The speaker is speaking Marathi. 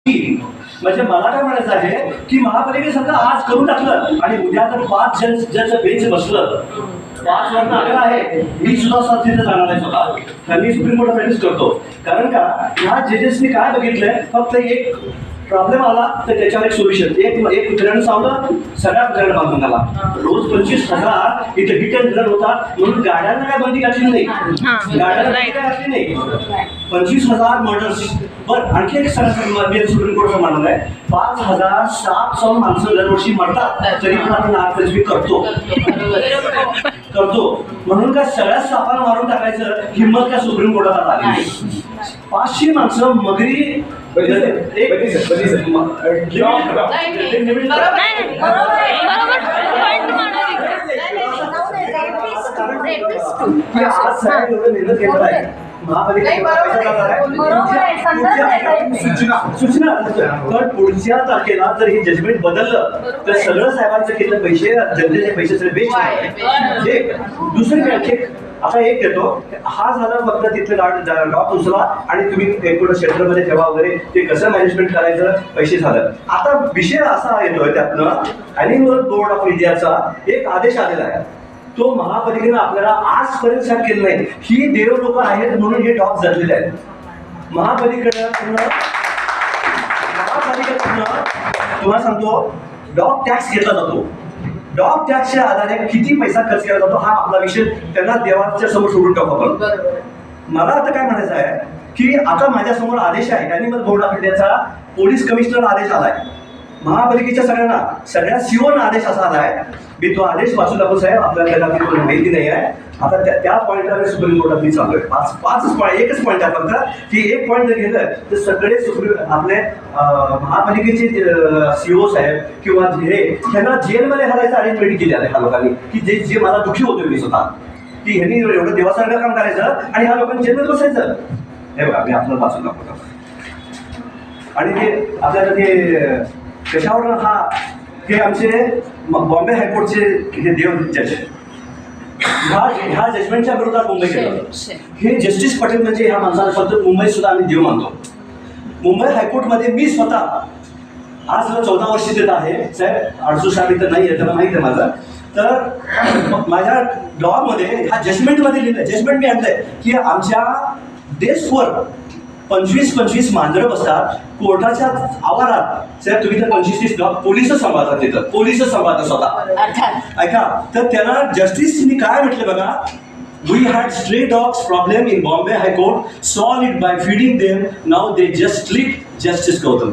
म्हणजे मला काय म्हणायचं आहे की महापालिकेसारखं आज करून टाकलं आणि उद्या जर 5 जण बेंच बसलं, 5 वरनं 11 आहे, मी सुद्धा तिथे जाणार आहे स्वतः. मी सुप्रीम कोर्टात प्रॅक्टिस करतो. कारण का ह्या जजेसनी काय बघितलंय, फक्त एक प्रॉब्लेम आला तर त्याच्यावर एक सोल्युशन, एक कुत्र्यानं चावलं सगळ्या कुत्र्यानं बांधून आला. रोज 25,000 इथे हिट अँड रन होता, म्हणून गाड्यांना काय बंदी घातली नाही, गाड्यांना काय घातली नाही. 25,000 मर्डर्स. बरं, आणखी एक सुप्रीम कोर्टाचं म्हणणं आहे, 5,700 माणसं दरवर्षी मरतात, तरी पण आपण नागपंचमी करतो. म्हणून काय सगळ्या सापाला मारून टाकायचं हिंमत काय सुप्रीम कोर्टात आली. 500 माणसं मगरी सूचना पण पुढच्या तारखेला जर हे जजमेंट बदललं तर सगळं साहेबांचं केलेलं पैसे, जनतेचे पैसे सगळे वेस्ट. दुसरी बँकेत आता एक देतो, हा झाला फक्त तिथले डॉट उचला आणि तुम्ही एकूण शेल्टरमध्ये ठेवा वगैरे, ते कसं मॅनेजमेंट करायचं, पैसे झालं. आता विषय असा येतोय त्यातनं, ॲनिमल बोर्ड ऑफ इंडियाचा एक आदेश आलेला आहे, तो महापालिकेनं आपल्याला आजपर्यंत साफ केलं नाही. ही देव लोक आहेत म्हणून हे डॉग जडलेले आहेत. महापालिकेकडनं तुम्हाला सांगतो, डॉग टॅक्स घेतला जातो. डॉग टॅक्सच्या आधारे किती पैसा खर्च केला जातो हा आपला विषय, त्यांना देवाच्या समोर सोडून टाकू आपण. मला आता काय म्हणायचं आहे की आता माझ्यासमोर आदेश आहे, ॲनिमल बोर्ड ऑफ इंडियाचा पोलीस कमिशनर आदेश आलाय. महापालिकेच्या सगळ्या सीओना आदेश असा आलाय, मी तो आदेश वाचून दाखवू साहेब, आपल्याला माहिती नाही आहे. आता त्या पॉईंटला मी सुप्रीम कोर्टात मी चालू आहे. पाचच पॉईंट, एकच पॉईंट आहे फक्त की एक पॉईंट जर गेलं तर सगळे आपले महापालिकेचे सीओ साहेब किंवा त्यांना जेलमध्ये घालायचं अरेंजमेंट केली आहे ह्या लोकांनी, की जे मला दुःखी होतो मी स्वतः, की ह्यांनी एवढं देवासारखं काम करायचं आणि ह्या लोकांनी जेलमध्ये बसायचं. हे बघा, मी आपल्याला वाचून दाखवतो. आणि ते आपल्याला ते कशावर हे आमचे बॉम्बे हायकोर्टचे हे देव जज ह्या जजमेंटच्या विरोधात मुंबई केलं. हे जस्टिस पटेल म्हणजे ह्या माणसाला फक्त मुंबईत सुद्धा आम्ही देव मानतो. मुंबई हायकोर्टमध्ये मी स्वतः आज 14 वर्ष देत आहे साहेब. 68 तर नाही आहे, त्याला माहीत आहे माझं. तर माझ्या लॉमध्ये ह्या जजमेंटमध्ये लिहिलं, जजमेंट मी आणलंय की आमच्या डेस्कवर 25 मांजरं बसतात कोर्टाच्या आवारात. साहेब तुम्ही तर 25 डॉग पोलीसच सांभाळतात, तिथं पोलीसच सांभाळतात स्वतः. ऐका, तर त्यांना जस्टिसनी काय म्हटलं बघा, we had stray dogs problem in Bombay high court, solve it by feeding them, now they just sleep. Justice Gautam.